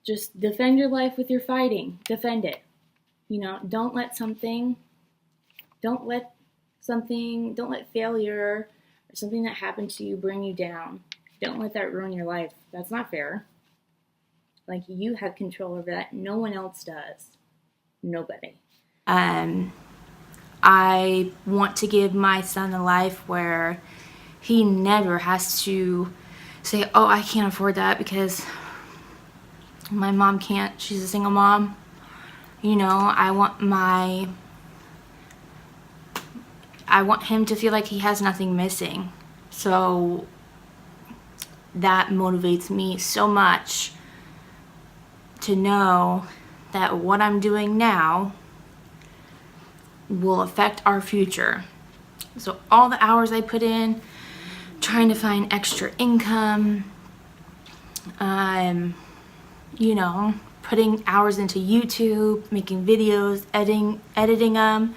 Just defend your life with your fighting. Defend it. You know, don't let failure or something that happened to you bring you down. Don't let that ruin your life. That's not fair. Like, you have control over that. No one else does. Nobody. I want to give my son a life where he never has to say, oh, I can't afford that because my mom can't. She's a single mom. You know, I want him to feel like he has nothing missing. So that motivates me so much to know that what I'm doing now will affect our future. So all the hours I put in trying to find extra income, you know, putting hours into YouTube, making videos, editing them,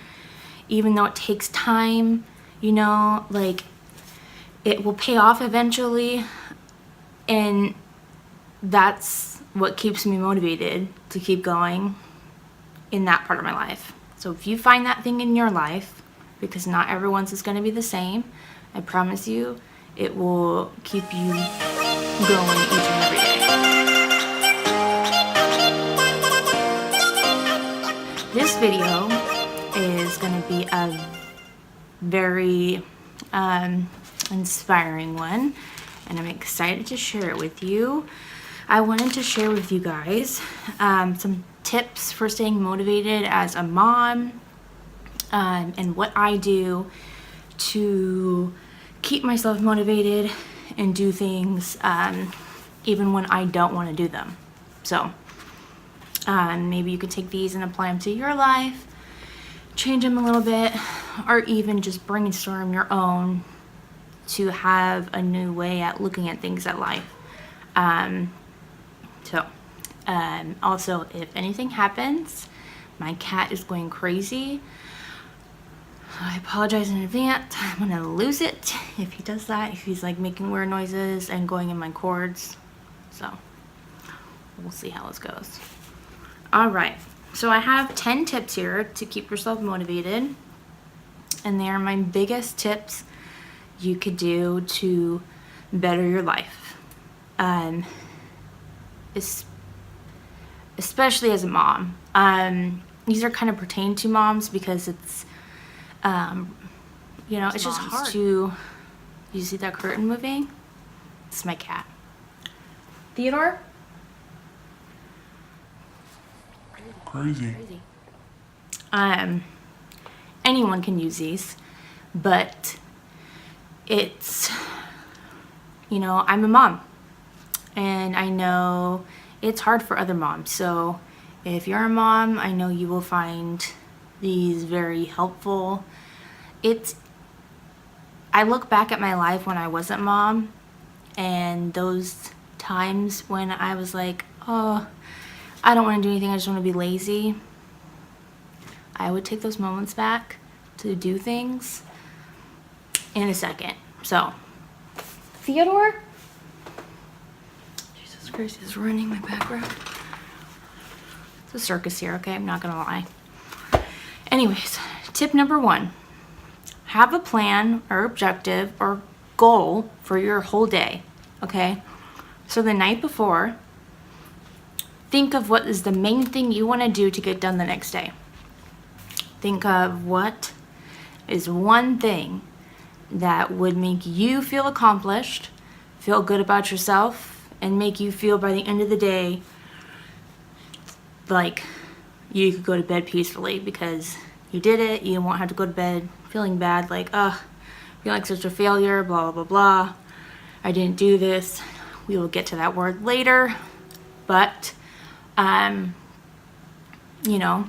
even though it takes time, you know, like, it will pay off eventually. And that's what keeps me motivated to keep going in that part of my life. So if you find that thing in your life, because not everyone's is going to be the same, I promise you, it will keep you going each and every day. This video is going to be a very inspiring one, and I'm excited to share it with you. I wanted to share with you guys some tips for staying motivated as a mom, and what I do to keep myself motivated and do things even when I don't want to do them. So maybe you could take these and apply them to your life, change them a little bit, or even just brainstorm your own to have a new way at looking at things at life. Also, if anything happens, my cat is going crazy. I apologize in advance. I'm gonna lose it if he does that, if he's like making weird noises and going in my cords. So we'll see how this goes. All right, so I have 10 tips here to keep yourself motivated, and they are my biggest tips you could do to better your life, especially as a mom. These are kind of pertain to moms because it's you know, it's just hard to. You see that curtain moving? It's my cat. Theodore? Crazy. Anyone can use these, but it's, you know, I'm a mom, and I know it's hard for other moms. So if you're a mom, I know you will find these very helpful. I look back at my life when I wasn't mom, and those times when I was like, oh, I don't want to do anything, I just want to be lazy. I would take those moments back to do things in a second. So, Theodore? Jesus Christ, he's ruining my background. It's a circus here, okay? I'm not gonna lie. Anyways, tip number 1. Have a plan or objective or goal for your whole day, okay? So the night before, think of what is the main thing you want to do to get done the next day. Think of what is one thing that would make you feel accomplished, feel good about yourself, and make you feel by the end of the day like you could go to bed peacefully because you did it. You won't have to go to bed feeling bad, like, ugh, I feel like such a failure, blah, blah, blah, blah. I didn't do this. We will get to that word later. But, you know,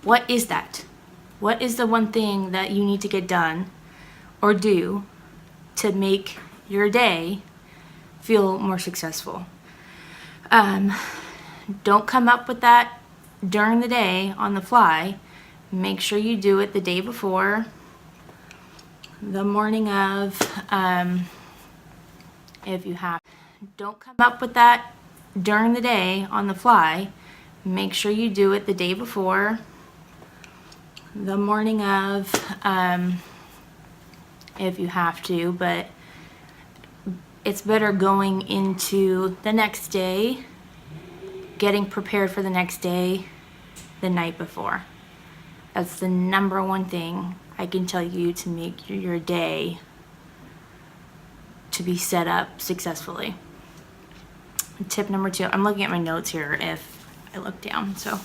what is that? What is the one thing that you need to get done or do to make your day feel more successful? Don't come up with that during the day on the fly. Make sure you do it the day before, the morning of, if you have. Don't come up with that during the day on the fly, make sure you do it the day before, the morning of, if you have to, but it's better going into the next day, getting prepared for the next day the night before. That's the number one thing I can tell you to make your day to be set up successfully. Tip number 2, I'm looking at my notes here if I look down. So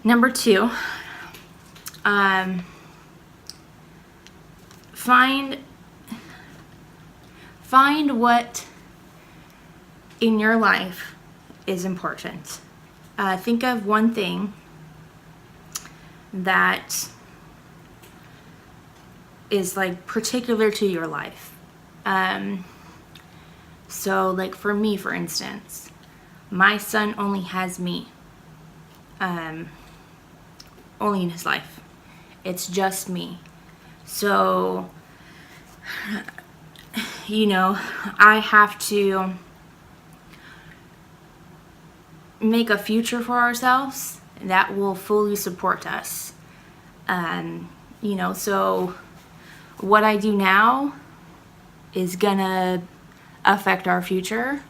number 2, find what in your life is important. Think of one thing that is like particular to your life. So like for me, for instance, my son only has me, only in his life. It's just me. So, you know, I have to make a future for ourselves that will fully support us. You know, so what I do now is gonna affect our future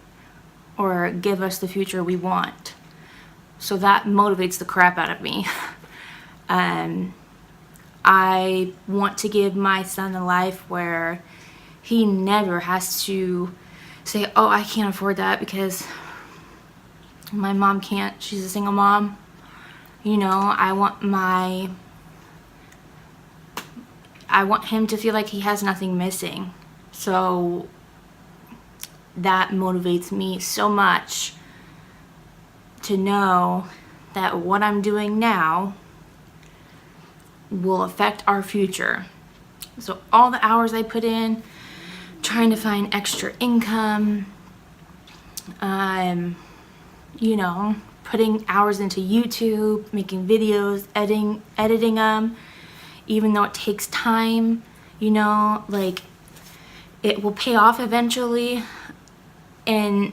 or give us the future we want. So that motivates the crap out of me. I want to give my son a life where he never has to say, oh, I can't afford that because my mom can't, she's a single mom. You know, I want him to feel like he has nothing missing. So that motivates me so much to know that what I'm doing now will affect our future. So all the hours I put in trying to find extra income, you know, putting hours into YouTube, making videos, editing them, even though it takes time, you know, like it will pay off eventually. And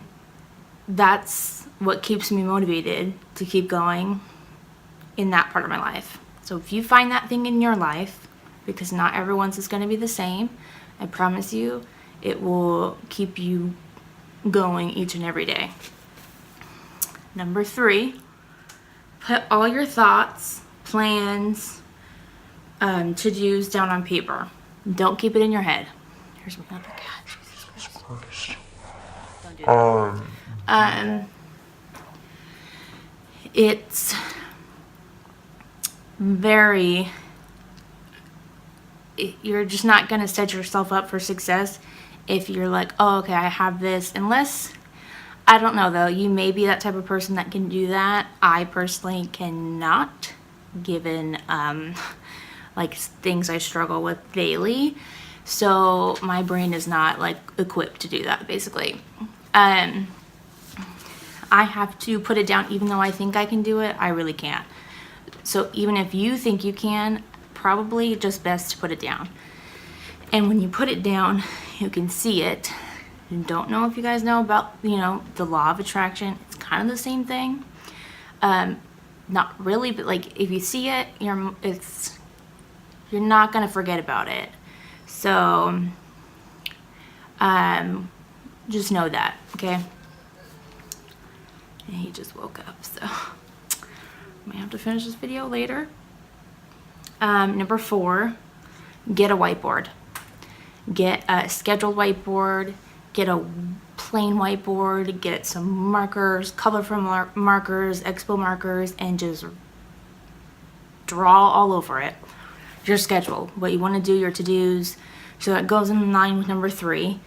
that's what keeps me motivated to keep going in that part of my life. So if you find that thing in your life, because not everyone's is going to be the same, I promise you, it will keep you going each and every day. Number 3, put all your thoughts, plans, to-dos down on paper. Don't keep it in your head. Here's my other cat. Jesus Christ. Don't do that. It's very, you're just not going to set yourself up for success if you're like, oh, okay, I have this. Unless, I don't know though, you may be that type of person that can do that. I personally cannot, given like things I struggle with daily. So my brain is not like equipped to do that, basically. I have to put it down. Even though I think I can do it, I really can't. So even if you think you can, probably just best to put it down. And when you put it down, you can see it. You don't know if you guys know about, you know, the law of attraction. It's kind of the same thing. Not really, but like if you see it, you're not gonna forget about it. So just know that, okay? And he just woke up, so I might have to finish this video later. Number 4, get a whiteboard. Get a scheduled whiteboard, get a plain whiteboard, get some markers, colorful markers, expo markers, and just draw all over it. Your schedule, what you want to do, your to-dos, so that goes in line with number 3.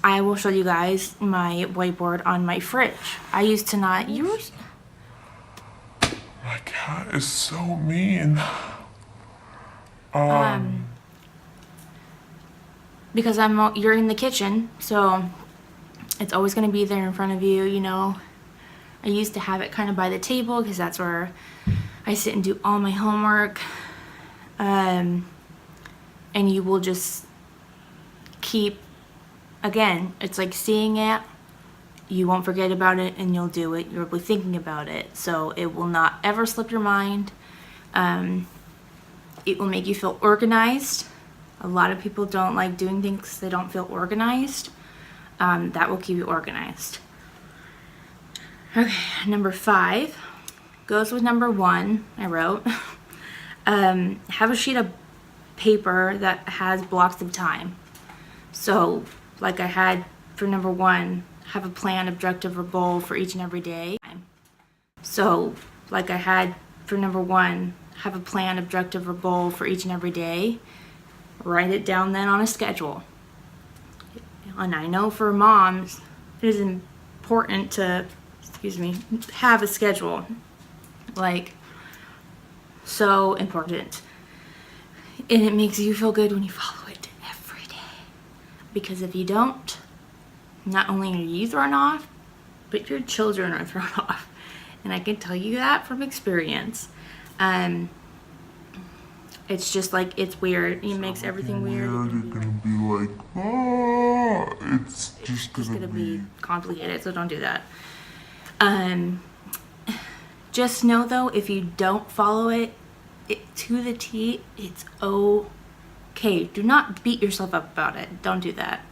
I will show you guys my whiteboard on my fridge. I used to not use. My cat is so mean. Because you're in the kitchen, so it's always going to be there in front of you, you know. I used to have it kind of by the table because that's where I sit and do all my homework. And you will just keep again, it's like seeing it, you won't forget about it and you'll do it. You'll be thinking about it. So it will not ever slip your mind. It will make you feel organized. A lot of people don't like doing things because they don't feel organized. That will keep you organized. Okay, number 5 goes with number 1 I wrote. Have a sheet of paper that has blocks of time. So like I had for number 1, have a plan, objective, or goal for each and every day. So like I had for number 1, have a plan, objective, or goal for each and every day. Write it down then on a schedule. And I know for moms, it is important to, have a schedule. Like, so important. And it makes you feel good when you follow it every day. Because if you don't, not only are you thrown off, but your children are thrown off. And I can tell you that from experience. It's just like, it's weird. It makes everything weird. You're gonna be like, oh, it's just gonna be complicated, so don't do that. Just know though, if you don't follow it to the T, it's okay. Do not beat yourself up about it. Don't do that.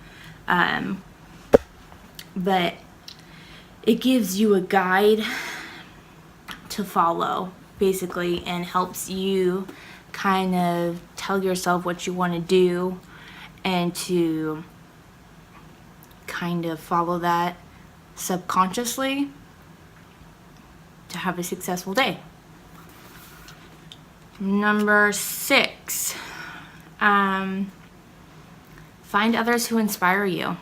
But it gives you a guide to follow, basically, and helps you kind of tell yourself what you want to do and to kind of follow that subconsciously to have a successful day. Number 6, find others who inspire you.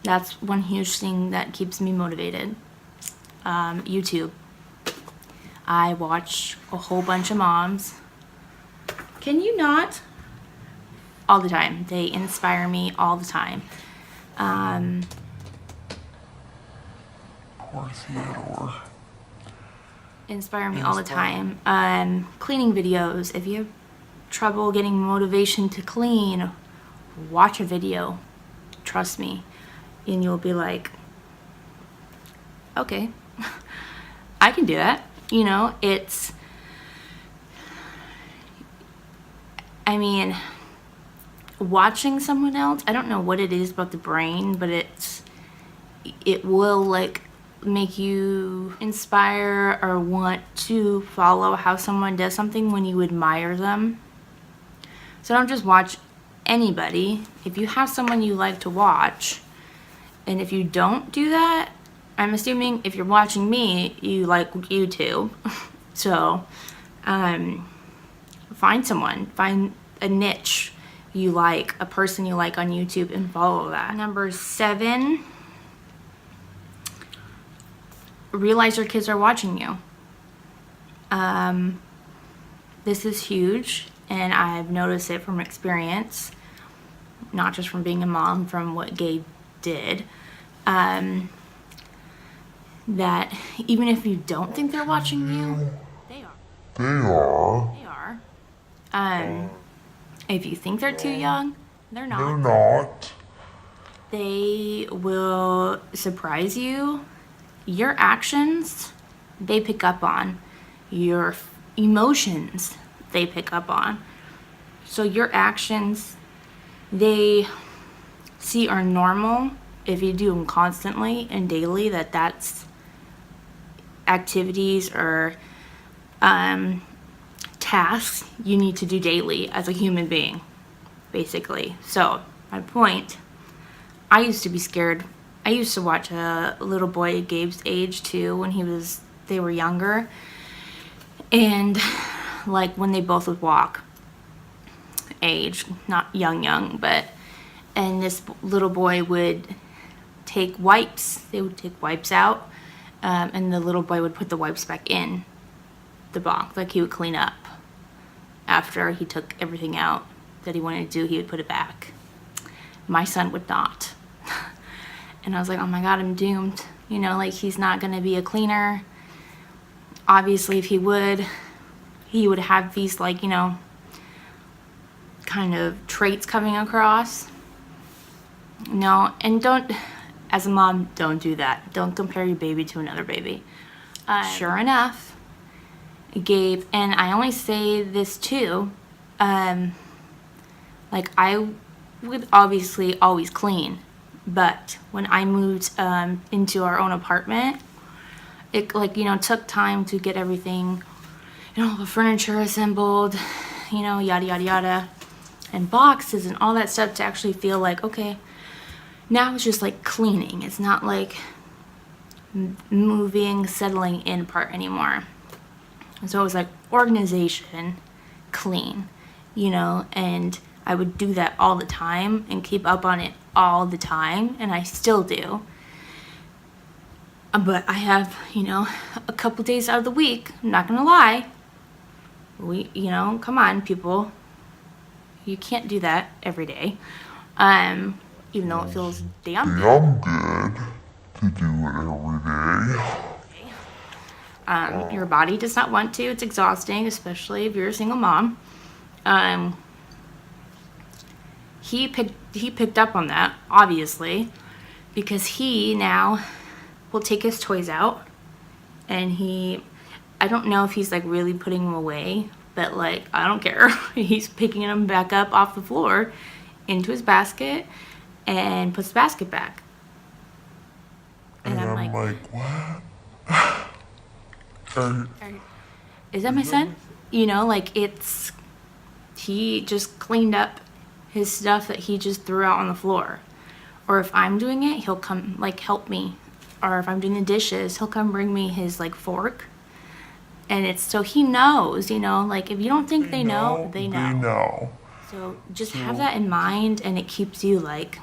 That's one huge thing that keeps me motivated. YouTube. I watch a whole bunch of moms. Can you not? All the time. They inspire me all the time. Poor Theodore. Inspire me all the time. Cleaning videos. If you have trouble getting motivation to clean, watch a video. Trust me. And you'll be like, okay, I can do that. You know, watching someone else, I don't know what it is about the brain, but it will like make you inspire or want to follow how someone does something when you admire them. So don't just watch anybody. If you have someone you like to watch, and if you don't do that, I'm assuming if you're watching me, you like YouTube. So, find someone, find a niche you like, a person you like on YouTube, and follow that. Number 7, realize your kids are watching you. This is huge, and I've noticed it from experience, not just from being a mom, from what Gabe did. That even if you don't think they're watching you, they are. They are. If you think they're too young, they're not. They're not. They will surprise you. Your actions, they pick up on. Your emotions, they pick up on. So your actions, they see are normal if you do them constantly and daily, that's activities or tasks you need to do daily as a human being, basically. So my point, I used to be scared. I used to watch a little boy Gabe's age too when they were younger, and like when they both would walk, age, not young, but, and this little boy would take wipes. They would take wipes out, and the little boy would put the wipes back in the box. Like he would clean up after he took everything out that he wanted to do. He would put it back. My son would not. And I was like, oh my God, I'm doomed. You know, like he's not gonna be a cleaner. Obviously, if he would have these, like, you know, kind of traits coming across. No, and don't, as a mom, don't do that. Don't compare your baby to another baby. Sure enough, Gabe, and I only say this too, like I would obviously always clean, but when I moved into our own apartment, it like, took time to get everything, the furniture assembled, yada yada yada, and boxes and all that stuff to actually feel like, okay, now it's just like cleaning. It's not like moving, settling in part anymore. And so it was like organization, clean, and I would do that all the time and keep up on it all the time, and I still do. But I have, a couple days out of the week, I'm not gonna lie, come on, people. You can't do that every day. Even though it feels damn good. Damn good to do it every day. Your body does not want to. It's exhausting, especially if you're a single mom. He picked up on that, obviously, because he now will take his toys out, and I don't know if he's like really putting them away, but like, I don't care. He's picking them back up off the floor into his basket and puts the basket back. And I'm like, what? Is that my son? He just cleaned up his stuff that he just threw out on the floor. Or if I'm doing it, he'll come like help me. Or if I'm doing the dishes, he'll come bring me his like fork. And it's so he knows, like if you don't think they know, they know. They know. So just have that in mind, and it keeps you like,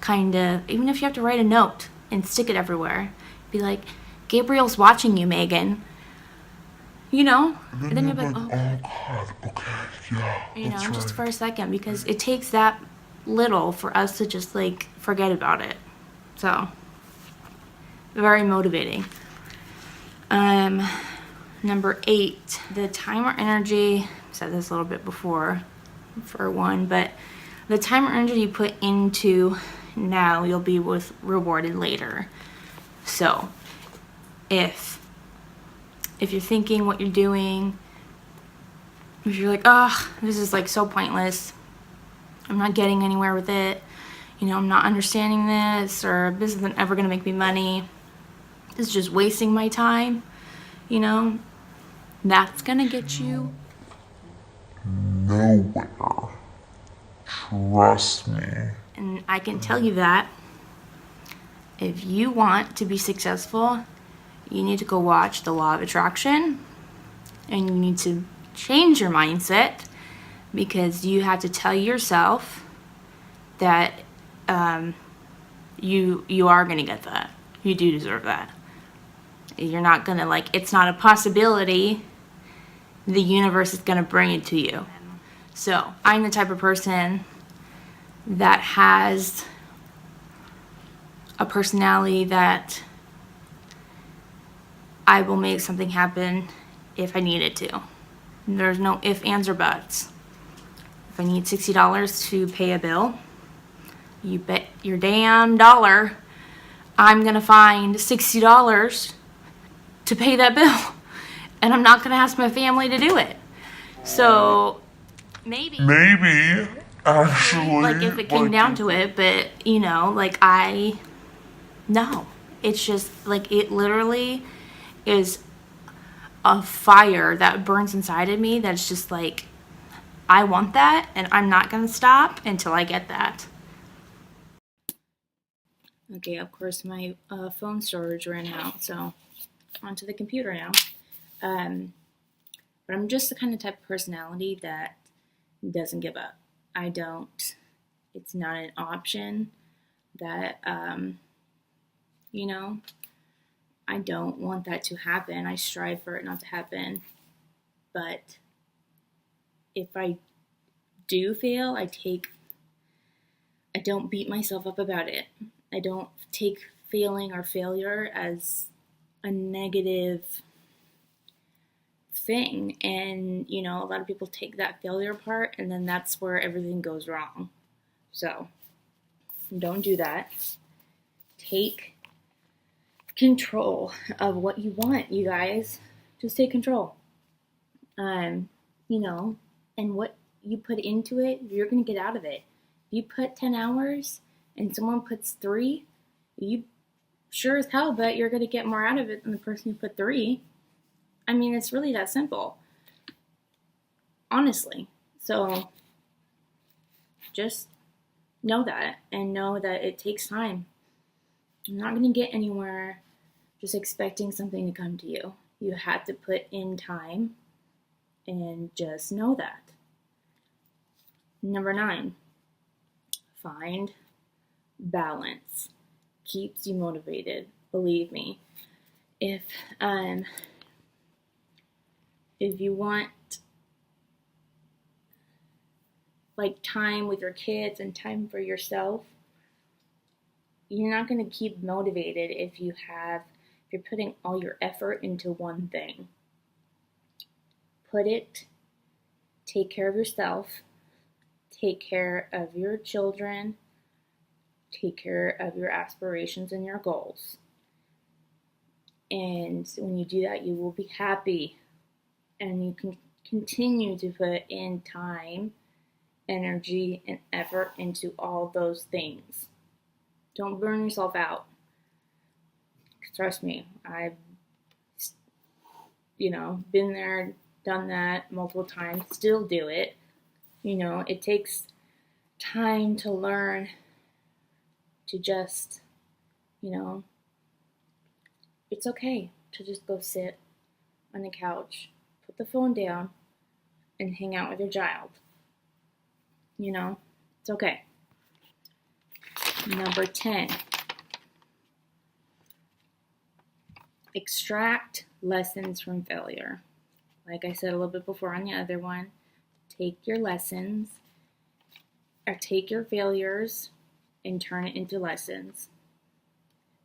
kind of, even if you have to write a note and stick it everywhere, be like, Gabriel's watching you, Megan. And then you'll be like, oh God, okay, yeah. just for a second, because it takes that little for us to just like forget about it. So, very motivating. Number 8, the time or energy, I said this a little bit before for one, but the time or energy you put into now, you'll be rewarded later. So, if you're thinking what you're doing, if you're like, oh, this is like so pointless, I'm not getting anywhere with it, I'm not understanding this, or this isn't ever going to make me money, this is just wasting my time, that's going to get you nowhere. Trust me. And I can tell you that if you want to be successful, you need to go watch The Law of Attraction, and you need to change your mindset, because you have to tell yourself that you are going to get that. You do deserve that. You're not going to, like, it's not a possibility. The universe is going to bring it to you. So I'm the type of person that has a personality that I will make something happen if I need it to. There's no ifs, ands, or buts. If I need $60 to pay a bill, you bet your damn dollar I'm going to find $60 to pay that bill. And I'm not going to ask my family to do it. So maybe actually, like if it came down to it, but no, it's just like, it literally is a fire that burns inside of me that's just like, I want that, and I'm not gonna stop until I get that. Okay, of course my phone storage ran out, so onto the computer now. But I'm just the kind of type of personality that doesn't give up. I don't. It's not an option that, I don't want that to happen. I strive for it not to happen. But if I do fail, I don't beat myself up about it. I don't take failing or failure as a negative thing. And, a lot of people take that failure part, and then that's where everything goes wrong. So don't do that. Take control of what you want, you guys. Just take control. You know, and what you put into it, you're going to get out of it. If you put 10 hours and someone puts 3, you sure as hell bet you're going to get more out of it than the person who put 3. I mean, it's really that simple. Honestly. So just know that, and know that it takes time. You're not going to get anywhere just expecting something to come to you. You have to put in time, and just know that. Number 9, find balance. Keeps you motivated. Believe me. If you want like time with your kids and time for yourself, you're not going to keep motivated if you're putting all your effort into one thing. Take care of yourself, take care of your children, take care of your aspirations and your goals. And when you do that, you will be happy, and you can continue to put in time, energy, and effort into all those things. Don't burn yourself out. Trust me, I've been there, done that multiple times, still do it. It takes time to learn to just, it's okay to just go sit on the couch, put the phone down, and hang out with your child. It's okay. Number 10, extract lessons from failure. Like I said a little bit before on the other one, take your lessons, or take your failures and turn it into lessons.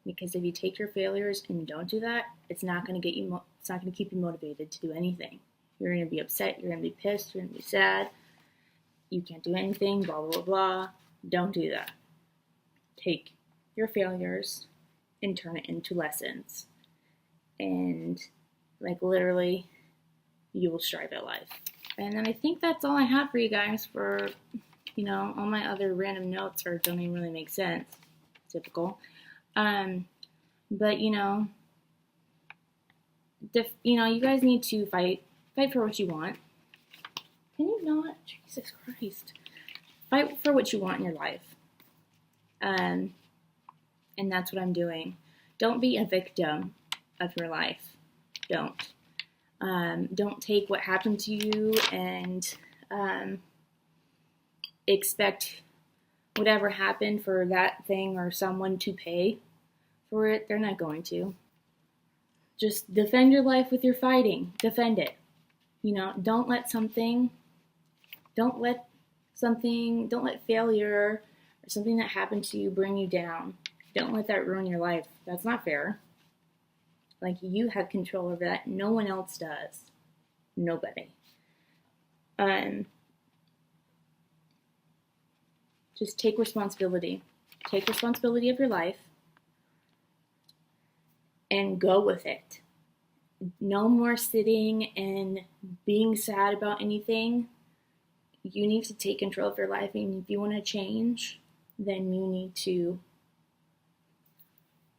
Because if you take your failures and you don't do that, it's not going to it's not going to keep you motivated to do anything. You're going to be upset, you're going to be pissed, you're going to be sad. You can't do anything, blah, blah, blah. Don't do that. Take your failures and turn it into lessons. And literally, you will strive at life. And then I think that's all I have for you guys. For all my other random notes don't even really make sense. Typical. But you guys need to fight for what you want. Can you not? Jesus Christ. Fight for what you want in your life. And that's what I'm doing. Don't be a victim of your life. Don't take what happened to you and expect whatever happened for that thing or someone to pay for it. They're not going to. Just defend your life with your fighting. Defend it. Don't let failure or something that happened to you bring you down. Don't let that ruin your life. That's not fair. You have control over that. No one else does. Nobody. Just take responsibility. Take responsibility of your life and go with it. No more sitting and being sad about anything. You need to take control of your life, and if you want to change, then you need to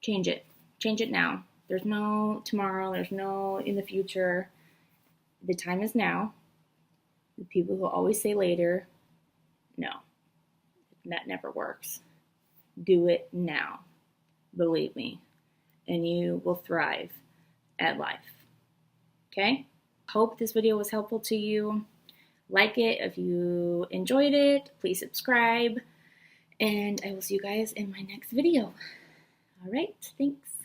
change it. Change it now. There's no tomorrow. There's no in the future. The time is now. The people who always say later, no, that never works. Do it now. Believe me. And you will thrive at life. Okay? Hope this video was helpful to you. Like it if you enjoyed it. Please subscribe. And I will see you guys in my next video. All right. Thanks.